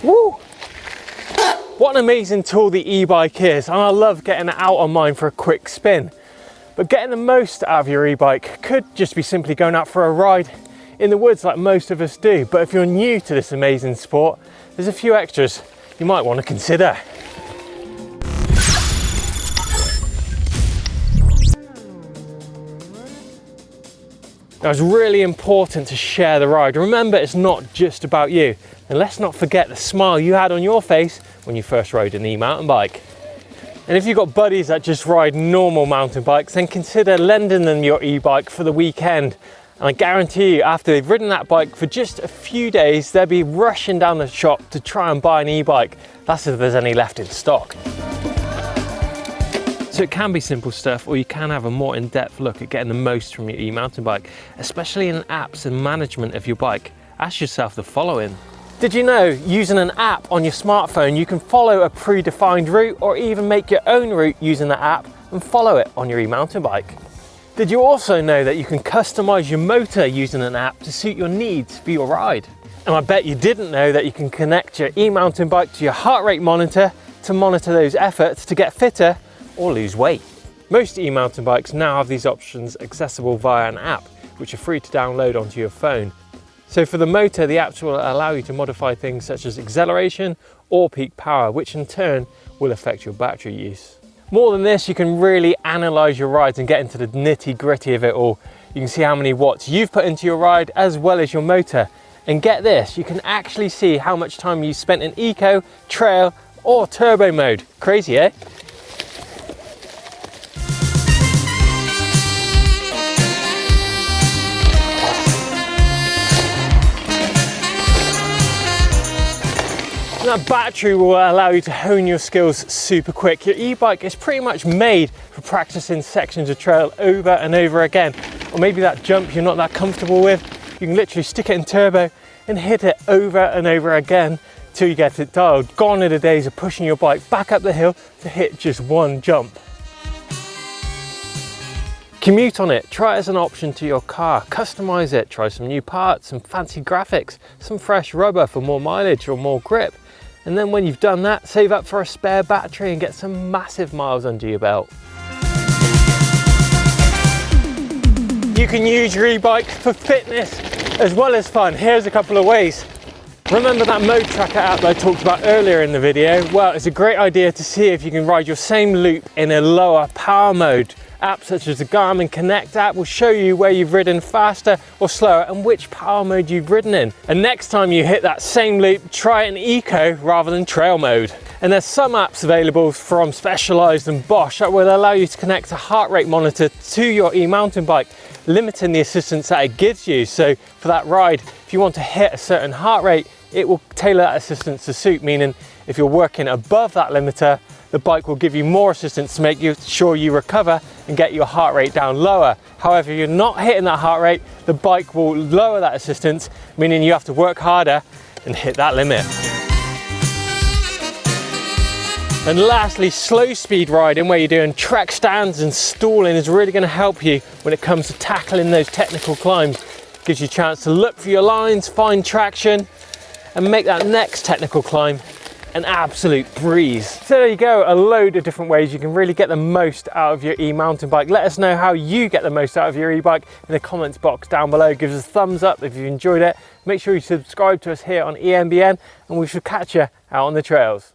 Woo! What an amazing tool the e-bike is, and I love getting it out on mine for a quick spin. But getting the most out of your e-bike could just be simply going out for a ride in the woods like most of us do. But if you're new to this amazing sport, there's a few extras you might want to consider. Now, it's really important to share the ride. Remember, it's not just about you. And let's not forget the smile you had on your face when you first rode an e-mountain bike. And if you've got buddies that just ride normal mountain bikes, then consider lending them your e-bike for the weekend. And I guarantee you, after they've ridden that bike for just a few days, they'll be rushing down the shop to try and buy an e-bike. That's if there's any left in stock. So it can be simple stuff, or you can have a more in-depth look at getting the most from your e-mountain bike, especially in apps and management of your bike. Ask yourself the following. Did you know, using an app on your smartphone, you can follow a predefined route or even make your own route using the app and follow it on your e-mountain bike? Did you also know that you can customize your motor using an app to suit your needs for your ride? And I bet you didn't know that you can connect your e-mountain bike to your heart rate monitor to monitor those efforts to get fitter or lose weight. Most e-mountain bikes now have these options accessible via an app, which are free to download onto your phone. So for the motor, the apps will allow you to modify things such as acceleration or peak power, which in turn will affect your battery use. More than this, you can really analyze your rides and get into the nitty-gritty of it all. You can see how many watts you've put into your ride as well as your motor. And get this, you can actually see how much time you spent in eco, trail or turbo mode. Crazy, eh? That battery will allow you to hone your skills super quick. Your e-bike is pretty much made for practicing sections of trail over and over again. Or maybe that jump you're not that comfortable with, you can literally stick it in turbo and hit it over and over again till you get it dialed. Gone are the days of pushing your bike back up the hill to hit just one jump. Commute on it, try it as an option to your car, customize it, try some new parts, some fancy graphics, some fresh rubber for more mileage or more grip. And then when you've done that, save up for a spare battery and get some massive miles under your belt. You can use your e-bike for fitness as well as fun. Here's a couple of ways. Remember that mode tracker app that I talked about earlier in the video? Well, it's a great idea to see if you can ride your same loop in a lower power mode. Apps such as the Garmin Connect app will show you where you've ridden faster or slower and which power mode you've ridden in. And next time you hit that same loop, try it in eco rather than trail mode. And there's some apps available from Specialized and Bosch that will allow you to connect a heart rate monitor to your e-mountain bike, limiting the assistance that it gives you. So for that ride, if you want to hit a certain heart rate, it will tailor that assistance to suit, meaning if you're working above that limiter, the bike will give you more assistance to make sure you recover and get your heart rate down lower. However, if you're not hitting that heart rate, the bike will lower that assistance, meaning you have to work harder and hit that limit. And lastly, slow speed riding, where you're doing track stands and stalling, is really going to help you when it comes to tackling those technical climbs. Gives you a chance to look for your lines, find traction, and make that next technical climb an absolute breeze. So there you go, a load of different ways you can really get the most out of your e-mountain bike. Let us know how you get the most out of your e-bike in the comments box down below. Give us a thumbs up if you enjoyed it. Make sure you subscribe to us here on EMBN, and we shall catch you out on the trails.